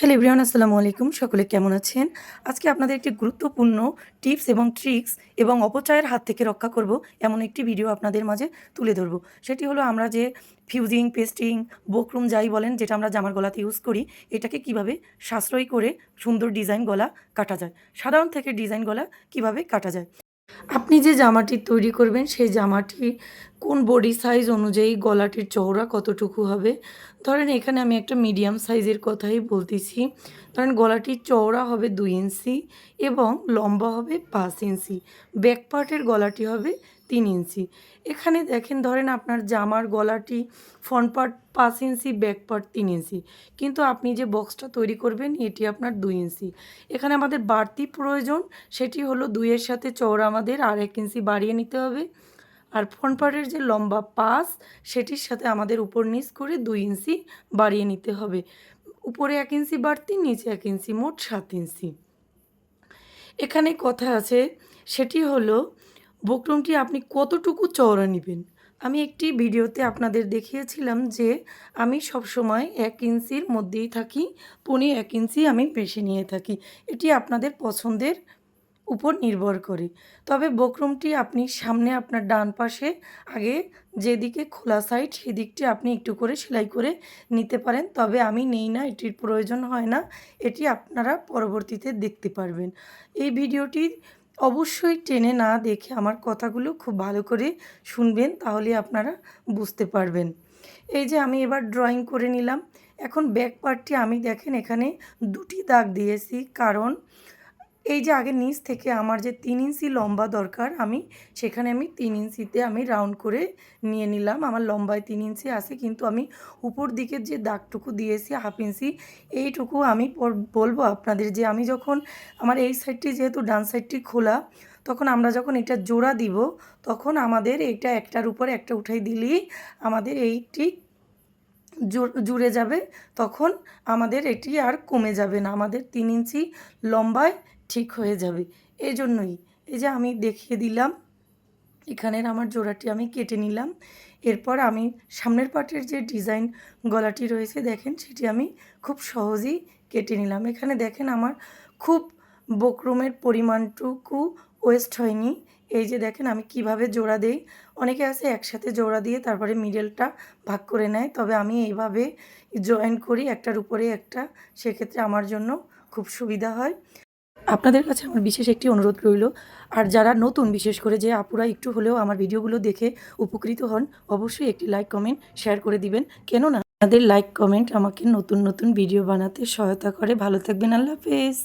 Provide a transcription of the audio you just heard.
Hello everyone, আসসালামু আলাইকুম। সকলে কেমন আছেন? আজকে আপনাদের একটি গুরুত্বপূর্ণ টিপস এবং ট্রিক্স এবং অপচয়ের হাত থেকে রক্ষা করব এমন একটি ভিডিও আপনাদের মাঝে তুলে ধরব। সেটি হলো আমরা যে ফিউজিং, পেস্টিং, বুকরুম যাই বলেন যেটা আমরা জামার গলাতে ইউজ করি, এটাকে কিভাবে সাশ্রয়ী করে সুন্দর ডিজাইন গলা কাটা যায়। সাধারণ থেকে ডিজাইন গলা কিভাবে কাটা যায়। আপনি যে জামাটি তৈরি করবেন সেই জামাটি কোন বডি সাইজ অনুযায়ী গলাটির চওড়া কতটুকু হবে। ধরেন এখানে আমি একটা মিডিয়াম সাইজের কথাই বলতেছি। ধরেন গলাটির চওড়া হবে ২ ইঞ্চি এবং লম্বা হবে ৫ ইঞ্চি। ব্যাক পার্টের গলাটি হবে ৩ ইঞ্চি। এখানে দেখেন ধরেন আপনার জামার গলাটি ফ্রন্ট পার্ট ৫ ইঞ্চি, ব্যাক পার্ট ৩ ইঞ্চি। কিন্তু আপনি যে বক্সটা তৈরি করবেন এটি আপনার ২ ইঞ্চি। এখানে আমাদের বাড়তি প্রয়োজন, সেটি হলো ২ এর সাথে চওড়া আমাদের আর ১ ইঞ্চি বাড়িয়ে নিতে হবে। আর ফ্রন্ট পার্টের যে লম্বা ৫ সেটির সাথে আমাদের উপর নিচ করে ২ ইঞ্চি বাড়িয়ে নিতে হবে। উপরে ১ ইঞ্চি বাড়তি, নিচে ১ ইঞ্চি, মোট ৭ ইঞ্চি। এখানে কথা আছে, সেটি হলো বুকরুমটি আপনি কতটুকু চওড়া নিবেন। আমি একটি ভিডিওতে আপনাদের দেখিয়েছিলাম যে আমি সবসময় ১ ইঞ্চির মধ্যেই থাকি, ১.৫ ইঞ্চি আমি বেশি নিয়ে থাকি। এটি আপনাদের পছন্দের উপর নির্ভর করে। তবে বকরুমটি আপনি সামনে আপনার ডান পাশে আগে যেদিকে খোলা সাইড সেদিকটি আপনি একটু করে সেলাই করে নিতে পারেন। তবে আমি নেই না, এটির প্রয়োজন হয় না। এটি আপনারা পরবর্তীতে দেখতে পারবেন। এই ভিডিওটি অবশ্যই টেনে না দেখে আমার কথাগুলো খুব ভালো করে শুনবেন, তাহলে আপনারা বুঝতে পারবেন। এই যে আমি এবার ড্রয়িং করে নিলাম। এখন ব্যাক পার্টটি আমি দেখেন এখানে ২ টি দাগ দিয়েছি, কারণ এই যে আগে নিচ থেকে আমার যে ৩ ইঞ্চি লম্বা দরকার, সেখানে আমি ৩ ইঞ্চিতে আমি রাউন্ড করে নিয়ে নিলাম। আমার লম্বায় ৩ ইঞ্চি আছে, কিন্তু আমি উপর দিকের যে দাগটুকু দিয়েছি ১/২ ইঞ্চি, এইটুকু আমি বলবো আপনাদের যে আমি যখন আমার এই সাইডটি যেহেতু ডান সাইডটি খোলা, তখন আমরা যখন এটা জোড়া দিব তখন আমাদের এটা একটার উপর একটা উঠাই দিলেই আমাদের এইটি জুড়ে যাবে। তখন আমাদের এটি আর কমে যাবে না, আমাদের ৩ ইঞ্চি লম্বায় ঠিক হয়ে যাবে। এজন্যই এই যে আমি দেখিয়ে দিলাম, এখানের আমার জোড়াটি আমি কেটে নিলাম। এরপর আমি সামনের পার্টের যে ডিজাইন গলাটি রয়েছে দেখেন সেটি আমি খুব সহজেই কেটে নিলাম। এখানে দেখেন আমার খুব বকরুমের পরিমাণটুকু ওয়েস্ট হয়নি। এই যে দেখেন আমি কিভাবে জোড়া দেই। অনেকে আছে একসাথে জোড়া দিয়ে তারপরে মিডলটা ভাগ করে নেয়, তবে আমি এইভাবে জয়েন করি একটার উপরে একটা, সেক্ষেত্রে আমার জন্য খুব সুবিধা হয়। আপনাদের কাছে আমার বিশেষ একটি অনুরোধ রইল, আর যারা নতুন বিশেষ করে যে আপুরা একটু হলেও আমার ভিডিওগুলো দেখে উপকৃত হন, অবশ্যই একটি লাইক, কমেন্ট, শেয়ার করে দিবেন। কেননা আপনাদের লাইক, কমেন্ট আমাকে নতুন নতুন ভিডিও বানাতে সহায়তা করে। ভালো থাকবেন, আল্লাহ হাফেজ।